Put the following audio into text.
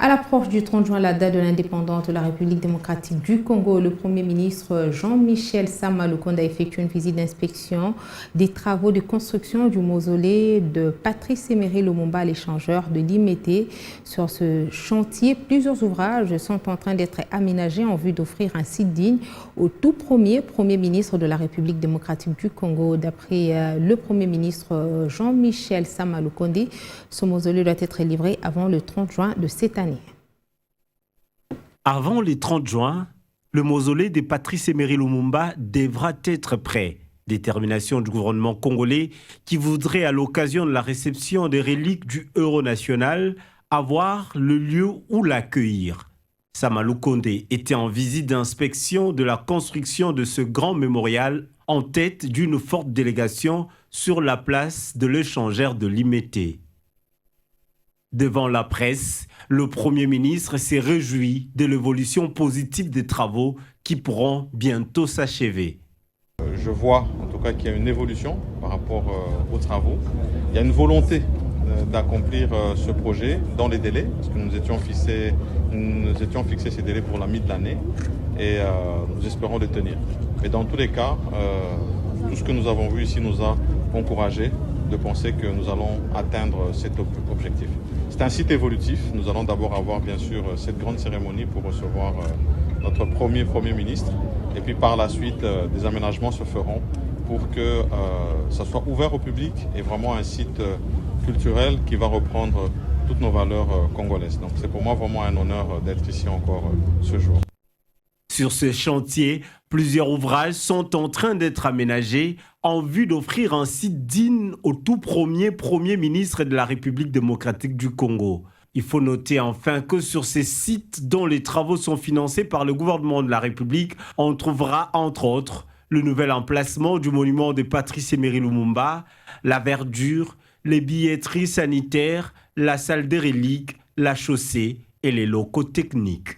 À l'approche du 30 juin, la date de l'indépendance de la République démocratique du Congo, le Premier ministre Jean-Michel Sama Lukonde a effectué une visite d'inspection des travaux de construction du mausolée de Patrice Emery Lumumba, l'échangeur de Limete. Sur ce chantier, plusieurs ouvrages sont en train d'être aménagés en vue d'offrir un site digne au tout Premier ministre de la République démocratique du Congo. D'après le Premier ministre Jean-Michel Sama Lukonde, ce mausolée doit être livré avant le 30 juin de cette année. Avant le 30 juin, le mausolée de Patrice Emery Lumumba devra être prêt. Détermination du gouvernement congolais qui voudrait, à l'occasion de la réception des reliques du héros national, avoir le lieu où l'accueillir. Sama Lukonde était en visite d'inspection de la construction de ce grand mémorial en tête d'une forte délégation sur la place de l'échangeur de Limete. Devant la presse, le Premier ministre s'est réjoui de l'évolution positive des travaux qui pourront bientôt s'achever. Je vois en tout cas qu'il y a une évolution par rapport aux travaux. Il y a une volonté d'accomplir ce projet dans les délais, parce que nous étions fixés ces délais pour la mi de l'année et nous espérons les tenir. Mais dans tous les cas, tout ce que nous avons vu ici nous a encouragés de penser que nous allons atteindre cet objectif. C'est un site évolutif. Nous allons d'abord avoir bien sûr cette grande cérémonie pour recevoir notre Premier ministre. Et puis par la suite, des aménagements se feront pour que ça soit ouvert au public et vraiment un site culturel qui va reprendre toutes nos valeurs congolaises. Donc c'est pour moi vraiment un honneur d'être ici encore ce jour. Sur ce chantier, plusieurs ouvrages sont en train d'être aménagés en vue d'offrir un site digne au tout Premier ministre de la République démocratique du Congo. Il faut noter enfin que sur ces sites dont les travaux sont financés par le gouvernement de la République, on trouvera entre autres le nouvel emplacement du monument de Patrice Emery Lumumba, la verdure, les billetteries sanitaires, la salle des reliques, la chaussée et les locaux techniques.